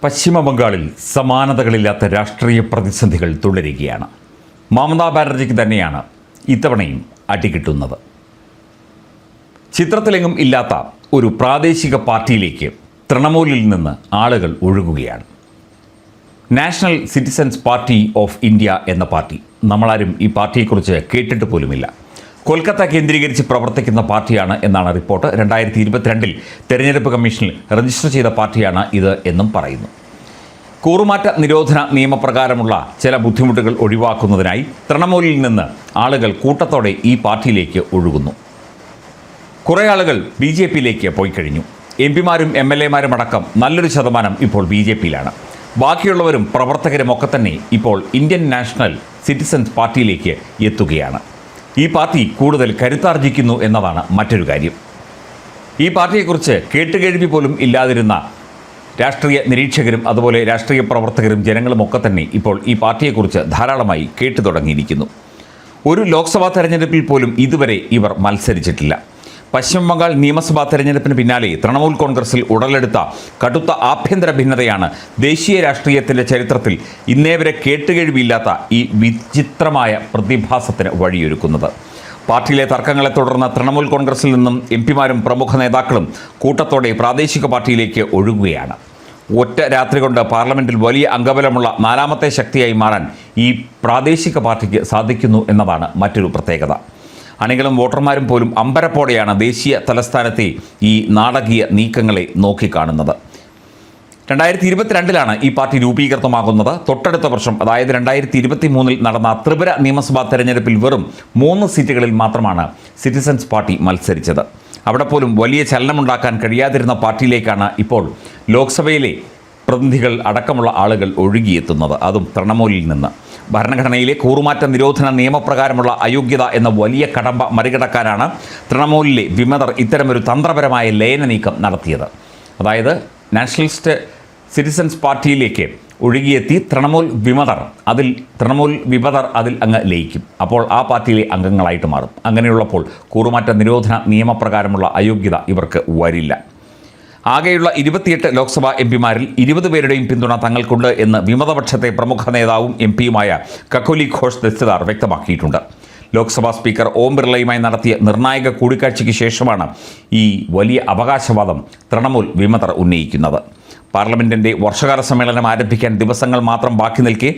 പശ്ചിമ ബംഗാളിൽ സമാനതകളില്ലാത്ത രാഷ്ട്രീയ പ്രതിസന്ധികൾ തുടരുകയാണ്. മമതാ ബാനർജിക്ക് തന്നെയാണ് ഇത്തവണയും അടികിട്ടുന്നത്. ചിത്രത്തിലെങ്ങും ഇല്ലാത്ത ഒരു പ്രാദേശിക പാർട്ടിയിലേക്ക് തൃണമൂലിൽ നിന്ന് ആളുകൾ ഒഴുകുകയാണ്. National Citizens Party of India എന്ന പാർട്ടി, നമ്മളാരും ഈ പാർട്ടിയെക്കുറിച്ച് കേട്ടിട്ട് പോലുമില്ല. കൊൽക്കത്ത കേന്ദ്രീകരിച്ച് പ്രവർത്തിക്കുന്ന പാർട്ടിയാണ് എന്നാണ് റിപ്പോർട്ട്. 2022 തെരഞ്ഞെടുപ്പ് കമ്മീഷനിൽ രജിസ്റ്റർ ചെയ്ത പാർട്ടിയാണ് ഇത് എന്നും പറയുന്നു. കൂറുമാറ്റ നിരോധന നിയമപ്രകാരമുള്ള ചില ബുദ്ധിമുട്ടുകൾ ഒഴിവാക്കുന്നതിനായി തൃണമൂലിൽ നിന്ന് ആളുകൾ കൂട്ടത്തോടെ ഈ പാർട്ടിയിലേക്ക് ഒഴുകുന്നു. കുറേ ആളുകൾ BJPയിലേക്ക് പോയി കഴിഞ്ഞു. MP-മാരും MLA-മാരും അടക്കം നല്ലൊരു ശതമാനം ഇപ്പോൾ BJPയിലാണ്. ബാക്കിയുള്ളവരും പ്രവർത്തകരും ഒക്കെ തന്നെ ഇപ്പോൾ ഇന്ത്യൻ നാഷണൽ സിറ്റിസൺസ് പാർട്ടിയിലേക്ക് എത്തുകയാണ്. ഈ പാർട്ടി കൂടുതൽ കരുത്താർജിക്കുന്നു എന്നതാണ് മറ്റൊരു കാര്യം. ഈ പാർട്ടിയെക്കുറിച്ച് കേട്ടുകേഴ്വി പോലും ഇല്ലാതിരുന്ന രാഷ്ട്രീയ നിരീക്ഷകരും അതുപോലെ രാഷ്ട്രീയ പ്രവർത്തകരും ജനങ്ങളും ഒക്കെ തന്നെ ഇപ്പോൾ ഈ പാർട്ടിയെക്കുറിച്ച് ധാരാളമായി കേട്ടു തുടങ്ങിയിരിക്കുന്നു. ഒരു ലോക്സഭാ തെരഞ്ഞെടുപ്പിൽ പോലും ഇതുവരെ ഇവർ മത്സരിച്ചിട്ടില്ല. പശ്ചിമ ബംഗാൾ നിയമസഭാ തെരഞ്ഞെടുപ്പിന് പിന്നാലെ തൃണമൂൽ കോൺഗ്രസിൽ ഉടലെടുത്ത കടുത്ത ആഭ്യന്തര ഭിന്നതയാണ് ദേശീയ രാഷ്ട്രീയത്തിൻ്റെ ചരിത്രത്തിൽ ഇന്നേവരെ കേട്ടുകേഴ്വിയില്ലാത്ത ഈ വിചിത്രമായ പ്രതിഭാസത്തിന് വഴിയൊരുക്കുന്നത്. പാർട്ടിയിലെ തർക്കങ്ങളെ തുടർന്ന് തൃണമൂൽ കോൺഗ്രസിൽ നിന്നും MP-മാരും പ്രമുഖ നേതാക്കളും കൂട്ടത്തോടെ പ്രാദേശിക പാർട്ടിയിലേക്ക് ഒഴുകുകയാണ്. ഒറ്റ രാത്രി കൊണ്ട് പാർലമെൻറ്റിൽ വലിയ അംഗബലമുള്ള 4ാമത്തെ ശക്തിയായി മാറാൻ ഈ പ്രാദേശിക പാർട്ടിക്ക് സാധിക്കുന്നു എന്നതാണ് മറ്റൊരു പ്രത്യേകത. അണികളും വോട്ടർമാരും പോലും അമ്പരപ്പോടെയാണ് ദേശീയ തലസ്ഥാനത്തെ ഈ നാടകീയ നീക്കങ്ങളെ നോക്കിക്കാണുന്നത്. 2022 ഈ പാർട്ടി രൂപീകൃതമാകുന്നത്. തൊട്ടടുത്ത വർഷം, അതായത് 2023 നടന്ന ത്രിപുര നിയമസഭാ തെരഞ്ഞെടുപ്പിൽ വെറും 3 സീറ്റുകളിൽ മാത്രമാണ് സിറ്റിസൺസ് പാർട്ടി മത്സരിച്ചത്. അവിടെ പോലും വലിയ ചലനമുണ്ടാക്കാൻ കഴിയാതിരുന്ന പാർട്ടിയിലേക്കാണ് ഇപ്പോൾ ലോക്സഭയിലെ പ്രതിനിധികൾ അടക്കമുള്ള ആളുകൾ ഒഴുകിയെത്തുന്നത്, അതും തൃണമൂലിൽ നിന്ന്. ഭരണഘടനയിലെ കൂറുമാറ്റ നിരോധന നിയമപ്രകാരമുള്ള അയോഗ്യത എന്ന വലിയ കടമ്പ മറികടക്കാനാണ് തൃണമൂലിലെ വിമതർ ഇത്തരമൊരു തന്ത്രപരമായ ലയന നീക്കം നടത്തിയത്. അതായത് നാഷണലിസ്റ്റ് സിറ്റിസൺസ് പാർട്ടിയിലേക്ക് ഒഴുകിയെത്തി തൃണമൂൽ വിമതർ അതിൽ അങ്ങ് ലയിക്കും. അപ്പോൾ ആ പാർട്ടിയിലെ അംഗങ്ങളായിട്ട് മാറും. അങ്ങനെയുള്ളപ്പോൾ കൂറുമാറ്റ നിരോധന നിയമപ്രകാരമുള്ള അയോഗ്യത ഇവർക്ക് വരില്ല. ആകെയുള്ള 28 ലോക്സഭാ MP-മാരിൽ 20 പേരുടെയും പിന്തുണ തങ്ങൾക്കുണ്ട് എന്ന് വിമതപക്ഷത്തെ പ്രമുഖ നേതാവും MP-യുമായ കക്കോലി ഘോഷ് ദസ്തിദാർ വ്യക്തമാക്കിയിട്ടുണ്ട്. ലോക്സഭാ സ്പീക്കർ ഓം ബിർളയുമായി നടത്തിയ നിർണായക കൂടിക്കാഴ്ചയ്ക്ക് ശേഷമാണ് ഈ വലിയ അവകാശവാദം തൃണമൂൽ വിമതർ ഉന്നയിക്കുന്നത്. പാർലമെൻറ്റിൻ്റെ വർഷകാല സമ്മേളനം ആരംഭിക്കാൻ ദിവസങ്ങൾ മാത്രം ബാക്കി നിൽക്കെ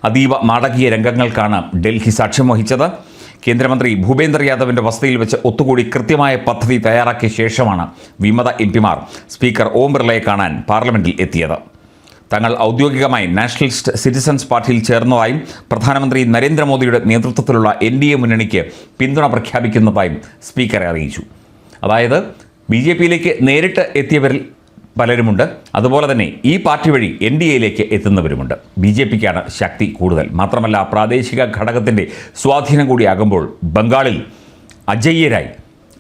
അതീവ നാടകീയ രംഗങ്ങൾക്കാണ് ഡൽഹി സാക്ഷ്യം വഹിച്ചത്. കേന്ദ്രമന്ത്രി ഭൂപേന്ദർ യാദവിൻ്റെ വസതിയിൽ വെച്ച് ഒത്തുകൂടി കൃത്യമായ പദ്ധതി തയ്യാറാക്കിയ ശേഷമാണ് വിമത MP-മാർ സ്പീക്കർ ഓം ബിർളയെ കാണാൻ പാർലമെൻറ്റിൽ എത്തിയത്. തങ്ങൾ ഔദ്യോഗികമായി നാഷണലിസ്റ്റ് സിറ്റിസൺസ് പാർട്ടിയിൽ ചേർന്നതായും പ്രധാനമന്ത്രി നരേന്ദ്രമോദിയുടെ നേതൃത്വത്തിലുള്ള NDA മുന്നണിക്ക് പിന്തുണ പ്രഖ്യാപിക്കുന്നതായും സ്പീക്കറെ അറിയിച്ചു. അതായത് BJPയിലേക്ക് നേരിട്ട് എത്തിയവരിൽ പലരുമുണ്ട്, അതുപോലെ തന്നെ ഈ പാർട്ടി വഴി NDAയിലേക്ക് എത്തുന്നവരുമുണ്ട്. BJPക്കാണ് ശക്തി കൂടുതൽ. മാത്രമല്ല, പ്രാദേശിക ഘടകത്തിൻ്റെ സ്വാധീനം കൂടിയാകുമ്പോൾ ബംഗാളിൽ അജയ്യരായി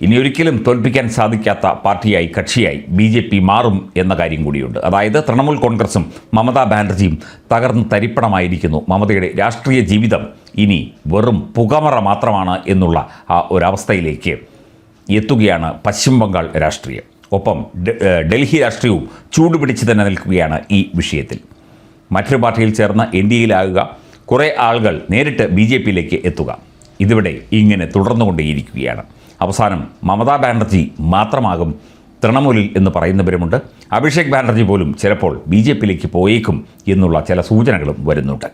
ഇനിയൊരിക്കലും തോൽപ്പിക്കാൻ സാധിക്കാത്ത പാർട്ടിയായി, കക്ഷിയായി BJP മാറും എന്ന കാര്യം കൂടിയുണ്ട്. അതായത് തൃണമൂൽ കോൺഗ്രസും മമതാ ബാനർജിയും തകർന്ന് തരിപ്പണമായിരിക്കുന്നു. മമതയുടെ രാഷ്ട്രീയ ജീവിതം ഇനി വെറും പുകമറ മാത്രമാണ് എന്നുള്ള ആ ഒരവസ്ഥയിലേക്ക് എത്തുകയാണ് പശ്ചിമ ബംഗാൾ രാഷ്ട്രീയം. ഒപ്പം ഡൽഹി രാഷ്ട്രീയവും ചൂടുപിടിച്ച് തന്നെ നിൽക്കുകയാണ് ഈ വിഷയത്തിൽ. മറ്റൊരു പാർട്ടിയിൽ ചേർന്ന് NDAയിലാകുക, കുറേ ആളുകൾ നേരിട്ട് BJPയിലേക്ക് എത്തുക, ഇതിവിടെ ഇങ്ങനെ തുടർന്നുകൊണ്ടേയിരിക്കുകയാണ്. അവസാനം മമതാ ബാനർജി മാത്രമാകും തൃണമൂലിൽ എന്ന് പറയുന്നവരുമുണ്ട്. അഭിഷേക് ബാനർജി പോലും ചിലപ്പോൾ BJPയിലേക്ക് പോയേക്കും എന്നുള്ള ചില സൂചനകളും വരുന്നുണ്ട്.